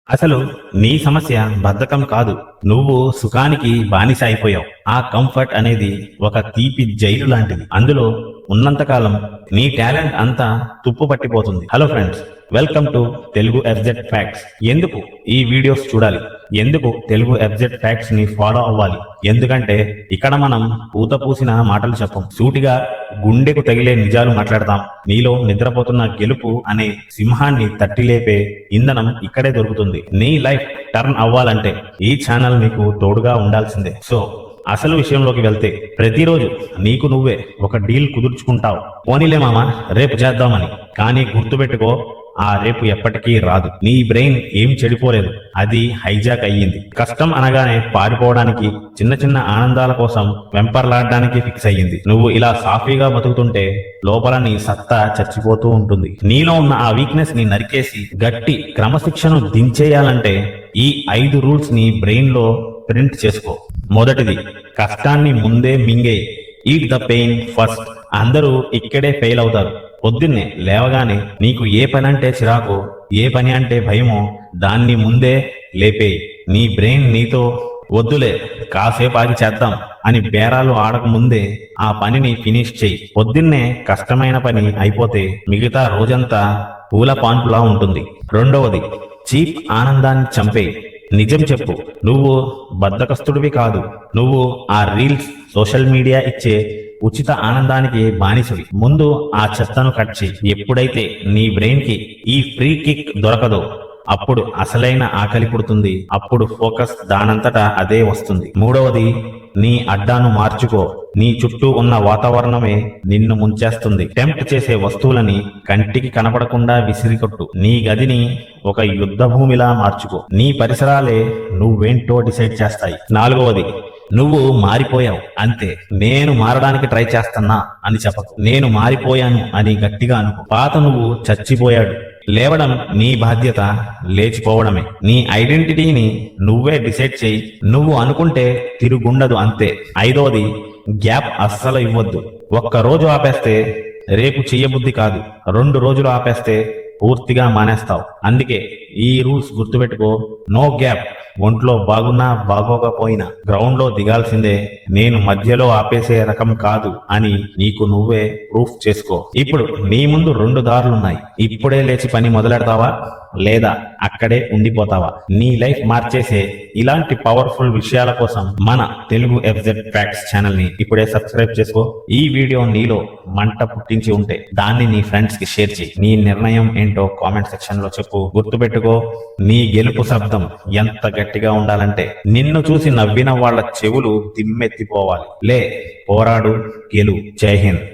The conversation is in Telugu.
అసలు నీ సమస్య బద్ధకం కాదు. నువ్వు సుఖానికి బానిస అయిపోయావు. ఆ కంఫర్ట్ అనేది ఒక తీపి జైలు లాంటిది. అందులో ఉన్నంతకాలం నీ టాలెంట్ అంతా తుప్పు పట్టిపోతుంది. Hello friends, welcome to Telugu FZ facts. ఎందుకు ఈ వీడియోస్ చూడాలి? ఎందుకు తెలుగు ఎఫ్జెడ్ ఫ్యాక్ట్స్ ని ఫాలో అవ్వాలి? ఎందుకంటే ఇక్కడ మనం పూత పూసిన మాటలు చెప్పం, సూటిగా గుండెకు తగిలే నిజాలు మాట్లాడతాం. నీలో నిద్రపోతున్న గెలుపు అనే సింహాన్ని తట్టిలేపే ఇంధనం ఇక్కడే దొరుకుతుంది. నీ లైఫ్ టర్న్ అవ్వాలంటే ఈ ఛానల్ నీకు తోడుగా ఉండాల్సిందే. సో అసలు విషయంలోకి వెళ్తే, ప్రతిరోజు నీకు నువ్వే ఒక డీల్ కుదుర్చుకుంటావు. పోనీలే మామ, రేపు చేద్దామని. కానీ గుర్తుపెట్టుకో, ఆ రేపు ఎప్పటికీ రాదు. నీ బ్రెయిన్ ఏం చెడిపోలేదు, అది హైజాక్ అయ్యింది. కష్టం అనగానే పారిపోవడానికి, చిన్న చిన్న ఆనందాల కోసం వెంపర్లాడడానికి ఫిక్స్ అయ్యింది. నువ్వు ఇలా సాఫీగా బతుకుతుంటే లోపల నీ సత్తా చచ్చిపోతూ ఉంటుంది. నీలో ఉన్న ఆ వీక్నెస్ ని నరికేసి గట్టి క్రమశిక్షను దించేయాలంటే ఈ 5 రూల్స్ ని బ్రెయిన్ లో ప్రింట్ చేసుకో. మొదటిది, కష్టాన్ని ముందే మింగే. Eat the pain first. అందరూ ఇక్కడే ఫెయిల్ అవుతారు. పొద్దున్నే లేవగానే నీకు ఏ పని అంటే చిరాకో, ఏ పని అంటే భయమో దాన్ని ముందే లేపేయి. నీ బ్రెయిన్ నీతో వద్దులే, కాసేపు ఆగి చేద్దాం అని బేరాలు ఆడక ముందే ఆ పనిని ఫినిష్ చేయి. పొద్దున్నే కష్టమైన పని అయిపోతే మిగతా రోజంతా పూల పాన్పులా ఉంటుంది. రెండవది, చీప్ ఆనందాన్ని చంపేయి. నిజం చెప్పు, నువ్వు బద్ధకస్తుడివి కాదు. నువ్వు ఆ రీల్స్, సోషల్ మీడియా ఇచ్చే ఉచిత ఆనందానికి బానిసవి. ముందు ఆ చెత్తను కట్ చేయి. ఎప్పుడైతే నీ బ్రెయిన్ కి ఈ ఫ్రీ కిక్ దొరకదో అప్పుడు అసలైన ఆకలి పుడుతుంది. అప్పుడు ఫోకస్ దానంతటా అదే వస్తుంది. మూడవది, నీ అడ్డాను మార్చుకో. నీ చుట్టూ ఉన్న వాతావరణమే నిన్ను ముంచేస్తుంది. టెంప్ట్ చేసే వస్తువులని కంటికి కనపడకుండా విసిరికొట్టు. నీ గదిని ఒక యుద్ధ భూమిలా మార్చుకో. నీ పరిసరాలే నువ్వేంటో డిసైడ్ చేస్తాయి. నాలుగవది, నువ్వు మారిపోయావు అంతే. నేను మారడానికి ట్రై చేస్తున్నా అని చెప్పకు. నేను మారిపోయాను అని గట్టిగా అనుకో. పాత నువ్వు చచ్చిపోయాడు. లేవడం నీ బాధ్యత, లేచిపోవడమే. నీ ఐడెంటిటీని నువ్వే డిసైడ్ చేయి. నువ్వు అనుకుంటే తిరుగుండదు, అంతే. ఐదవది, గ్యాప్ అస్సలు ఇవ్వద్దు. ఒక్క రోజు ఆపేస్తే రేపు చెయ్యబుద్ధి కాదు. 2 రోజులు ఆపేస్తే పూర్తిగా మానేస్తావు. అందుకే ఈ రూల్స్ గుర్తుపెట్టుకో. No gap. ఒంట్లో బాగున్నా బాగోకపోయినా గ్రౌండ్ లో దిగాల్సిందే. నేను మధ్యలో ఆపేసే రకం కాదు అని నీకు నువ్వే ప్రూఫ్ చేసుకో. ఇప్పుడు నీ ముందు 2 దారులున్నాయి. ఇప్పుడే లేచి పని మొదలెడతావా, లేదా అక్కడే ఉండిపోతావా? నీ లైఫ్ మార్చేసే ఇలాంటి పవర్ఫుల్ విషయాల కోసం మన తెలుగు ఎఫ్జెడ్ ఫ్యాక్ట్స్ ఛానల్ ని ఇప్పుడే సబ్స్క్రైబ్ చేసుకో. ఈ వీడియో నీలో మంట పుట్టించి ఉంటే దాన్ని నీ ఫ్రెండ్స్ కి షేర్ చేయి. నీ నిర్ణయం ఏంటో కామెంట్ సెక్షన్ లో చెప్పు. గుర్తుపెట్టుకో, నీ గెలుపు శబ్దం ఎంత గట్టిగా ఉండాలంటే నిన్ను చూసి నవ్విన వాళ్ళ చెవులు దిమ్మెత్తిపోవాలి. లే, పోరాడు, గెలు. జై హింద్.